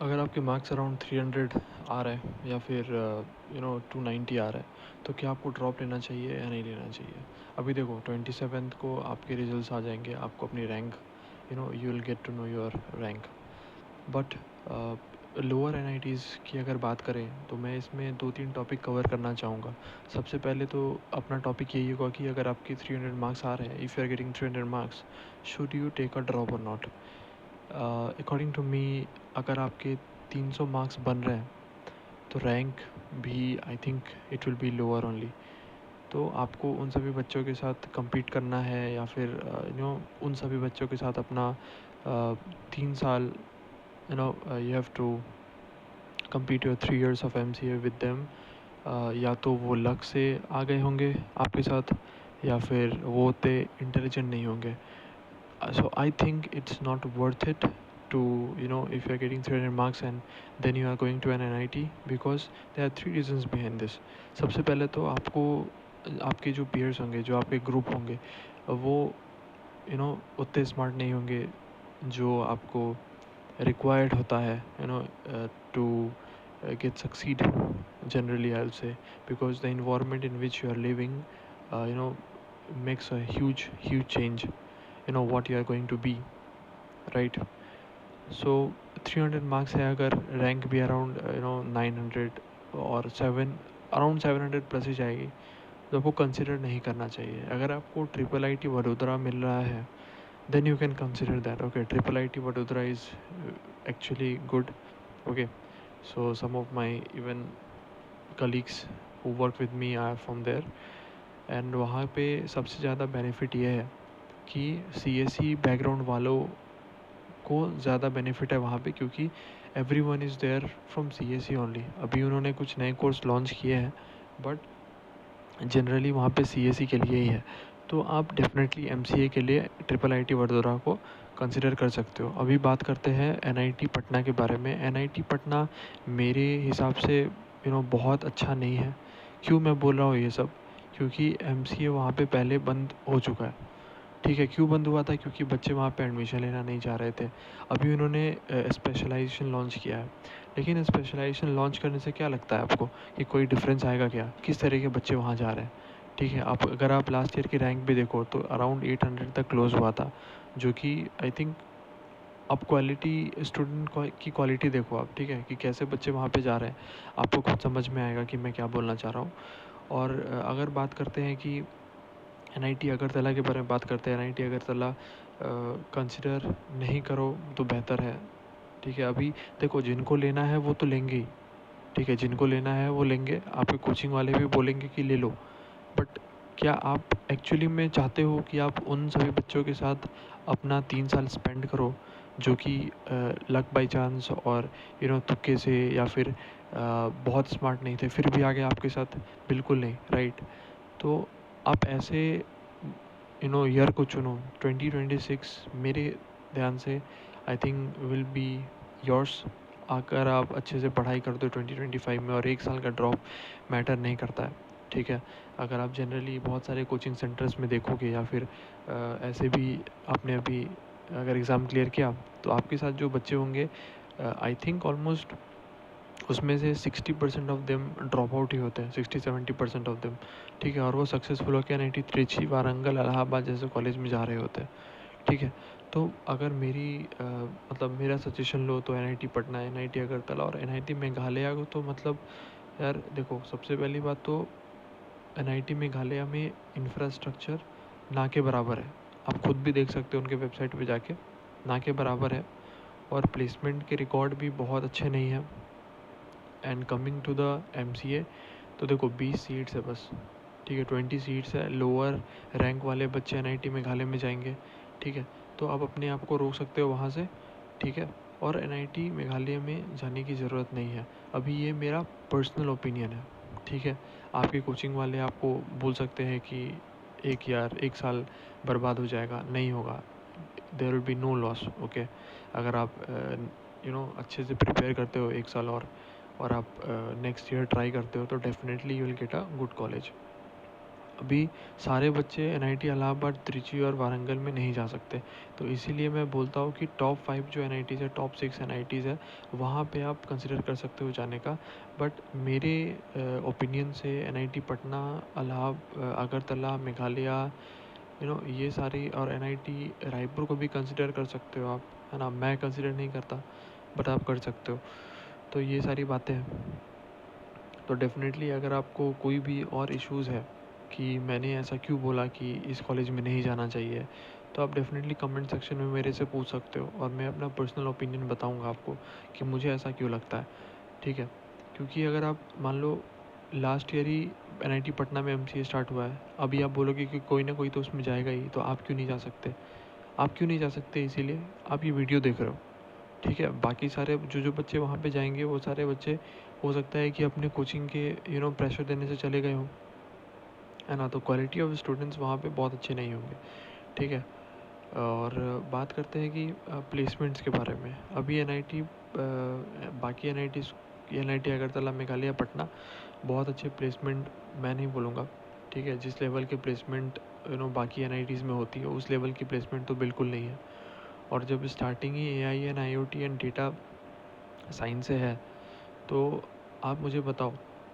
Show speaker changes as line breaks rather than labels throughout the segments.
अगर आपके marks around 300 आ रहा है या फिर 290 आ रहा है, तो क्या आपको ड्रॉप लेना चाहिए या नहीं लेना चाहिए? अभी देखो 27th को आपके रिजल्ट्स आ जाएंगे, आपको अपनी rank you will get to know your rank. But lower end की अगर बात करें तो मैं इसमें 2-3 टॉपिक कवर करना चाहूँगा। सबसे पहले तो अपना टॉपिक यही होगा कि अगर आपके 300 मार्क्स आ रहे हैं, if you are getting 300 marks, should you take a drop और नॉट? अकॉर्डिंग टू मी, अगर आपके 300 मार्क्स बन रहे हैं तो रैंक भी I think it will be lower only. तो आपको उन सभी बच्चों के साथ compete करना है या फिर उन सभी बच्चों के साथ अपना 3 साल you have to complete your 3 years of MCA with them। या तो वो लक से आ गए होंगे आपके साथ या फिर वो उतने इंटेलिजेंट नहीं होंगे। So I think it's not worth it to, if you're getting 300 marks and then you are going to an NIT, because there are 3 reasons behind this। सबसे पहले तो आपको आपके जो peers होंगे, जो आपके ग्रुप होंगे, वो उतने स्मार्ट नहीं होंगे जो आपको रिक्वायर्ड होता है to get succeed generally, I'll say, because the environment in which you are living you know makes a huge change what you are going to be, right? So 300 marks है, अगर rank भी around 900 और 700 plus ही जाएगी, तो आपको consider नहीं करना चाहिए। अगर आपको ट्रिपल आईटी वडोदरा मिल रहा है, then you can consider that, okay, triple IT Vadodara is actually good, okay। So some of my even colleagues who work with me are from there, and वहाँ पे सबसे ज़्यादा बेनिफिट ये है कि CSE बैकग्राउंड वालों को ज़्यादा बेनिफिट है वहाँ पे, क्योंकि everyone is there from CSE only. अभी उन्होंने कुछ नए कोर्स लॉन्च किए हैं, बट जनरली वहाँ पे CSE के लिए ही है। तो आप डेफिनेटली MCA के लिए ट्रिपल आईटी वडोदरा को कंसिडर कर सकते हो। अभी बात करते हैं NIT पटना के बारे में। NIT पटना मेरे हिसाब से बहुत अच्छा नहीं है। क्यों मैं बोल रहा हूँ ये सब? क्योंकि MCA वहाँ पे पहले बंद हो चुका है। ठीक है, क्यों बंद हुआ था? क्योंकि बच्चे वहाँ पे एडमिशन लेना नहीं चाह रहे थे। अभी उन्होंने स्पेशलाइजेशन लॉन्च किया है, लेकिन स्पेशलाइजेशन लॉन्च करने से क्या लगता है आपको कि कोई डिफरेंस आएगा क्या? किस तरह के बच्चे वहाँ जा रहे हैं? ठीक है, आप अगर आप लास्ट ईयर की रैंक भी देखो तो अराउंड 800 तक क्लोज हुआ था, जो कि आई थिंक अब क्वालिटी स्टूडेंट की क्वालिटी देखो आप, ठीक है, कि कैसे बच्चे वहाँ पे जा रहे हैं, आपको खुद समझ में आएगा कि मैं क्या बोलना चाह रहा हूँ। और अगर बात करते हैं कि NIT अगरतला के बारे में बात करते हैं, NIT अगरतला कंसिडर नहीं करो तो बेहतर है। ठीक है, अभी देखो जिनको लेना है वो तो लेंगे ही, ठीक है, जिनको लेना है वो लेंगे, आपके कोचिंग वाले भी बोलेंगे कि ले लो। बट क्या आप एक्चुअली में चाहते हो कि आप उन सभी बच्चों के साथ अपना 3 साल स्पेंड करो जो कि लक बाई चांस और तुक्के से या फिर बहुत स्मार्ट नहीं थे फिर भी आ गए आपके साथ? बिल्कुल नहीं, राइट? तो आप ऐसे ईयर को चुनो। 2026 मेरे ध्यान से I think will be yours. अगर आप अच्छे से पढ़ाई करते हो 2025 में, और 1 साल का ड्रॉप मैटर नहीं करता है, ठीक है। अगर आप जनरली बहुत सारे कोचिंग सेंटर्स में देखोगे या फिर ऐसे भी आपने अभी अगर एग्ज़ाम क्लियर किया, तो आपके साथ जो बच्चे होंगे आई थिंक ऑलमोस्ट उसमें से 60% ऑफ देम ड्रॉप आउट ही होते हैं, 60-70% ऑफ देम, ठीक है, और वो सक्सेसफुल होकर NIT त्रिची, वारंगल, इलाहाबाद जैसे कॉलेज में जा रहे होते हैं, ठीक है। तो अगर मेरी मतलब मेरा सजेशन लो तो NIT पटना, NIT अगरतला और NIT मेघालय को, तो मतलब यार देखो, सबसे पहली बात तो NIT मेघालय में इंफ्रास्ट्रक्चर ना के बराबर है। आप खुद भी देख सकते हो उनके वेबसाइट पे जाके, ना के बराबर है, और प्लेसमेंट के रिकॉर्ड भी बहुत अच्छे नहीं हैं। And coming to the MCA, तो देखो 20 सीट्स है बस, ठीक है, 20 सीट्स है, लोअर रैंक वाले बच्चे NIT मेघालय में जाएंगे, ठीक है। तो आप अपने आप को रोक सकते हो वहाँ से, ठीक है। और NIT मेघालय में जाने की ज़रूरत नहीं है। अभी ये मेरा पर्सनल ओपिनियन है, ठीक है। आपके कोचिंग वाले आपको बोल सकते हैं कि एक साल बर्बाद हो जाएगा, नहीं होगा, there will be no loss, okay. अगर आप अच्छे से प्रिपेयर करते हो 1 साल और आप नेक्स्ट ईयर ट्राई करते हो, तो definitely you will get a good college. अभी सारे बच्चे एनआईटी इलाहाबाद, त्रिची और वारंगल में नहीं जा सकते। तो इसीलिए मैं बोलता हूँ कि टॉप 5 जो एनआईटीज़ है, टॉप 6 एनआईटीज़ है, वहाँ पे आप कंसिडर कर सकते हो जाने का। बट मेरे ओपिनियन से एनआईटी पटना, अगरतला, मेघालय, ये सारी, और एनआईटी रायपुर को भी कंसिडर कर सकते हो आप, है ना। मैं कंसिडर नहीं करता, बट आप कर सकते हो। तो ये सारी बातें हैं। तो डेफ़िनेटली अगर आपको कोई भी और इश्यूज़ है कि मैंने ऐसा क्यों बोला कि इस कॉलेज में नहीं जाना चाहिए, तो आप डेफ़िनेटली कमेंट सेक्शन में मेरे से पूछ सकते हो, और मैं अपना पर्सनल ओपिनियन बताऊंगा आपको कि मुझे ऐसा क्यों लगता है, ठीक है। क्योंकि अगर आप मान लो लास्ट ईयर ही एनआईटी पटना में एमसीए स्टार्ट हुआ है, अभी आप बोलोगे कि कोई ना कोई तो उसमें जाएगा ही, तो आप क्यों नहीं जा सकते? आप क्यों नहीं जा सकते? इसीलिए आप ये वीडियो देख रहे हो, ठीक है। बाकी सारे जो बच्चे वहाँ पे जाएंगे, वो सारे बच्चे हो सकता है कि अपने कोचिंग के प्रेशर देने से चले गए हों, है ना। तो क्वालिटी ऑफ स्टूडेंट्स वहाँ पे बहुत अच्छे नहीं होंगे, ठीक है। और बात करते हैं कि प्लेसमेंट्स के बारे में। अभी एनआईटी, बाकी एनआईटी अगरतला, मेघालय, पटना, बहुत अच्छे प्लेसमेंट मैं नहीं बोलूँगा, ठीक है। जिस लेवल के प्लेसमेंट बाकी एनआईटीज़ में होती है, उस लेवल की प्लेसमेंट तो बिल्कुल नहीं है। और जब starting he AI and IoT and data science से है, तो आप मुझे बताओ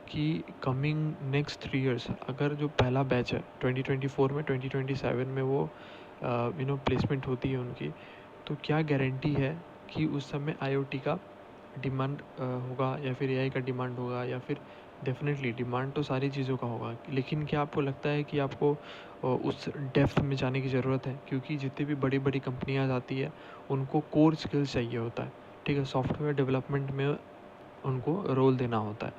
कि कमिंग नेक्स्ट 3 इयर्स, अगर जो पहला बैच है 2024 में, 2027 में वो प्लेसमेंट होती है उनकी, तो क्या गारंटी है कि उस समय आईओटी का डिमांड होगा, या फिर एआई का डिमांड होगा, या फिर डेफिनेटली डिमांड तो सारी चीज़ों का होगा, लेकिन क्या आपको लगता है कि आपको उस डेप्थ में जाने की ज़रूरत है? क्योंकि जितनी भी बड़ी बड़ी कंपनियां आती है, उनको कोर स्किल्स चाहिए होता है, ठीक है। सॉफ्टवेयर डेवलपमेंट में उनको रोल देना होता है,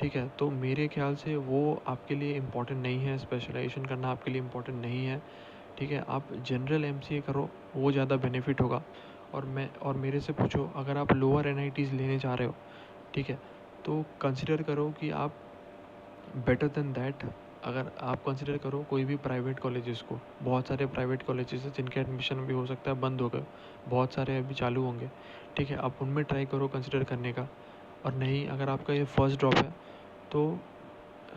ठीक है। तो मेरे ख्याल से वो आपके लिए इम्पोर्टेंट नहीं है, स्पेशलाइजेशन करना आपके लिए इम्पोर्टेंट नहीं है, ठीक है। आप जनरल एमसीए करो, वो ज़्यादा बेनिफिट होगा। और मेरे से पूछो, अगर आप लोअर एनआईटीज़ लेने जा रहे हो, ठीक है, तो कंसिडर करो कि आप बेटर देन दैट, अगर आप कंसिडर करो कोई भी प्राइवेट कॉलेजेस को, बहुत सारे प्राइवेट कॉलेजेस हैं जिनके एडमिशन भी हो सकता है बंद हो गए, बहुत सारे अभी चालू होंगे, ठीक है। आप उनमें ट्राई करो कंसिडर करने का। और नहीं, अगर आपका ये फर्स्ट ड्रॉप है, तो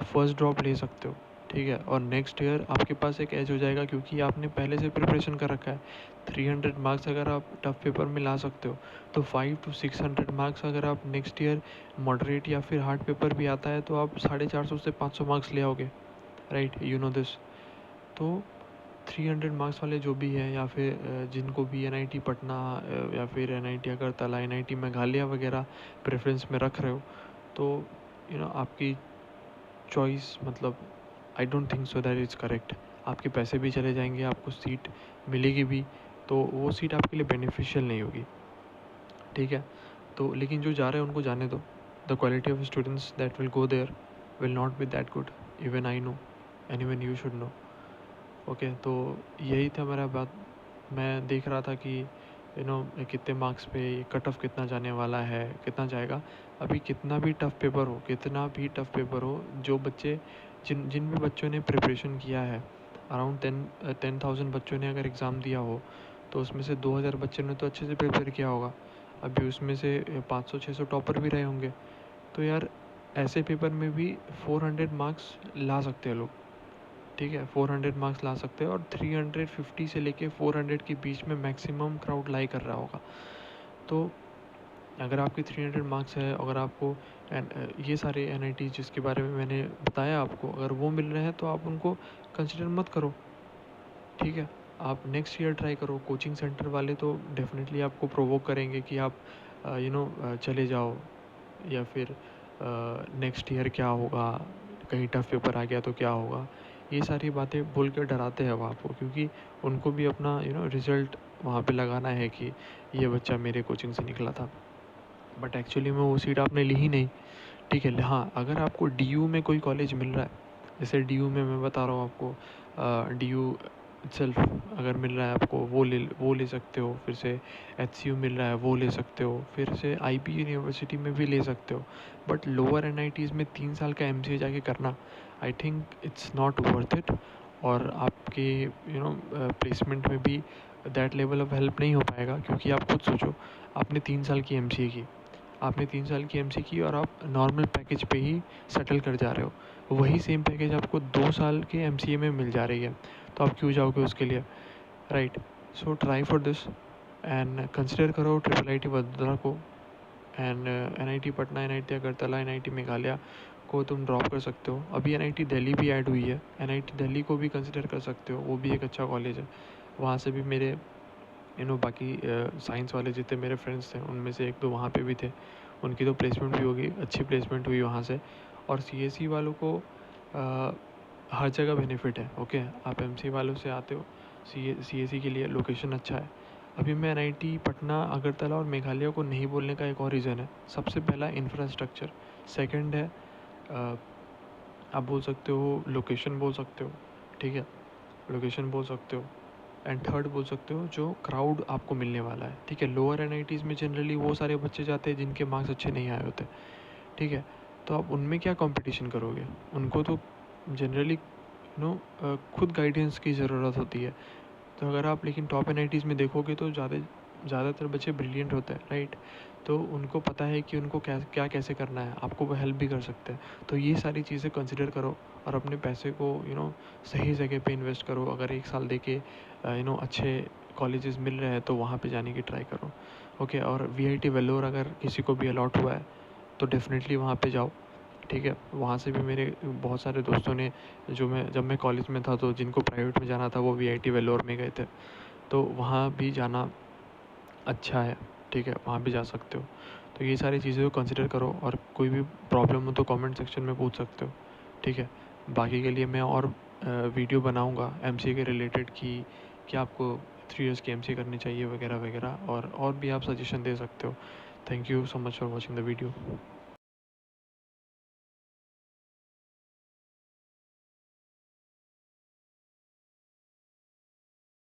फर्स्ट ड्रॉप ले सकते हो, ठीक है। और नेक्स्ट ईयर आपके पास एक एज हो जाएगा, क्योंकि आपने पहले से प्रिपरेशन कर रखा है। 300 मार्क्स अगर आप टफ पेपर में ला सकते हो, तो 500 to 600 मार्क्स अगर आप नेक्स्ट ईयर मॉडरेट या फिर हार्ड पेपर भी आता है, तो आप 450 से 500 मार्क्स ले आओगे, राइट, यू नो दिस। तो 300 मार्क्स वाले जो भी है, या फिर जिनको भी एनआईटी पटना, या फिर एनआईटी अगरतला, एनआईटी मेघालय वगैरह प्रेफरेंस में रख रहे हो, तो आपकी चॉइस, मतलब I don't think so that is correct. आपके पैसे भी चले जाएंगे, आपको सीट मिलेगी भी, तो वो सीट आपके लिए बेनिफिशियल नहीं होगी, ठीक है। तो लेकिन जो जा रहे हैं उनको जाने दो। The quality of students that will go there will not be that good, even I know, and even you should know, okay. तो यही था मेरा बात। मैं देख रहा था कि कितने मार्क्स पे कट ऑफ कितना जाने वाला है, कितना जाएगा। अभी कितना भी टफ़ पेपर हो, कितना भी टफ़ पेपर हो, जो बच्चे, जिन जिन भी बच्चों ने प्रिपरेशन किया है, अराउंड 10,000 बच्चों ने अगर एग्ज़ाम दिया हो, तो उसमें से 2,000 बच्चों ने तो अच्छे से प्रिपेयर किया होगा। अभी उसमें से 500-600 टॉपर भी रहे होंगे। तो यार, ऐसे पेपर में भी 400 मार्क्स ला सकते हैं लोग, ठीक है। 400 मार्क्स ला सकते हैं, और 350 से लेके 400 के बीच में मैक्सिमम क्राउड लाई कर रहा होगा। तो अगर आपके 300 मार्क्स है, अगर आपको ये सारे एनआईटी जिसके बारे में मैंने बताया आपको, अगर वो मिल रहे हैं, तो आप उनको कंसिडर मत करो, ठीक है। आप नेक्स्ट ईयर ट्राई करो। कोचिंग सेंटर वाले तो डेफिनेटली आपको प्रोवोक करेंगे कि आप चले जाओ, या फिर नेक्स्ट ईयर क्या होगा, कहीं टफ पेपर आ गया तो क्या होगा। ये सारी बातें बोल कर डराते हैं वो आपको, क्योंकि उनको भी अपना रिज़ल्ट वहाँ पे लगाना है कि ये बच्चा मेरे कोचिंग से निकला था, बट एक्चुअली में वो सीट आपने ली ही नहीं, ठीक है। हाँ, अगर आपको डीयू में कोई कॉलेज मिल रहा है, जैसे डीयू में मैं बता रहा हूँ आपको, डीयू इट्सेल्फ अगर मिल रहा है आपको, वो ले सकते हो। फिर से एचसीयू मिल रहा है, वो ले सकते हो। फिर से आईपी यूनिवर्सिटी में भी ले सकते हो। बट लोअर एनआईटीज़ में 3 साल का एमसीए जाके करना, I think it's not worth it. और आपके प्लेसमेंट में भी दैट लेवल ऑफ हेल्प नहीं हो पाएगा, क्योंकि आप खुद सोचो, आपने 3 साल की एमसीए की, आपने 3 साल की एमसी की और आप नॉर्मल पैकेज पे ही सेटल कर जा रहे हो, वही सेम पैकेज आपको 2 साल के एमसीए में मिल जा रही है, तो आप क्यों जाओगे उसके लिए, right? So try for this and consider करो ट्रिपल आईटी वडोदरा को, and NIT Patna, NIT Agartala, NIT Meghalaya को तुम ड्रॉप कर सकते हो। अभी एनआईटी दिल्ली भी ऐड हुई है, एनआईटी दिल्ली को भी कंसिडर कर सकते हो, वो भी एक अच्छा कॉलेज है। वहाँ से भी मेरे बाकी साइंस वाले जितने मेरे फ्रेंड्स थे उनमें से एक दो वहाँ पे भी थे, उनकी तो प्लेसमेंट भी होगी, अच्छी प्लेसमेंट हुई वहाँ से। और सीएसई वालों को हर जगह बेनिफिट है, ओके? आप एमसी वालों से आते हो, सीएसई के लिए लोकेशन अच्छा है। अभी मैं एनआईटी पटना, अगरतला और मेघालय को नहीं बोलने का एक और रीज़न है। सबसे पहला इंफ्रास्ट्रक्चर, सेकंड है आप बोल सकते हो लोकेशन बोल सकते हो, ठीक है? लोकेशन बोल सकते हो। एंड थर्ड बोल सकते हो जो क्राउड आपको मिलने वाला है, ठीक है? लोअर एनआईटीज़ में जनरली वो सारे बच्चे जाते हैं जिनके मार्क्स अच्छे नहीं आए होते, ठीक है? तो आप उनमें क्या कंपटीशन करोगे? उनको तो जनरली खुद गाइडेंस की ज़रूरत होती है। तो अगर आप लेकिन टॉप एनआईटीज़ में देखोगे तो ज़्यादातर बच्चे ब्रिलियंट होते हैं, राइट? तो उनको पता है कि उनको क्या क्या कैसे करना है, आपको वो हेल्प भी कर सकते हैं। तो ये सारी चीज़ें कंसिडर करो और अपने पैसे को सही जगह पे इन्वेस्ट करो। अगर 1 साल दे के अच्छे कॉलेजेस मिल रहे हैं तो वहाँ पे जाने की ट्राई करो, ओके? और वीआईटी वेल्लोर अगर किसी को भी अलॉट हुआ है तो डेफिनेटली वहाँ पे जाओ, ठीक है? वहाँ से भी मेरे बहुत सारे दोस्तों ने, जब मैं कॉलेज में था तो जिनको प्राइवेट में जाना था वो वीआईटी वेल्लोर में गए थे, तो वहाँ भी जाना अच्छा है, ठीक है? वहाँ भी जा सकते हो। तो ये सारी चीज़ें को कंसिडर करो और कोई भी प्रॉब्लम हो तो कमेंट सेक्शन में पूछ सकते हो, ठीक है? बाकी के लिए मैं और वीडियो बनाऊँगा एमसीए के रिलेटेड कि आपको 3 इयर्स की एमसीए करनी चाहिए वगैरह वगैरह, और भी आप सजेशन दे सकते हो। Thank you so much for watching the video.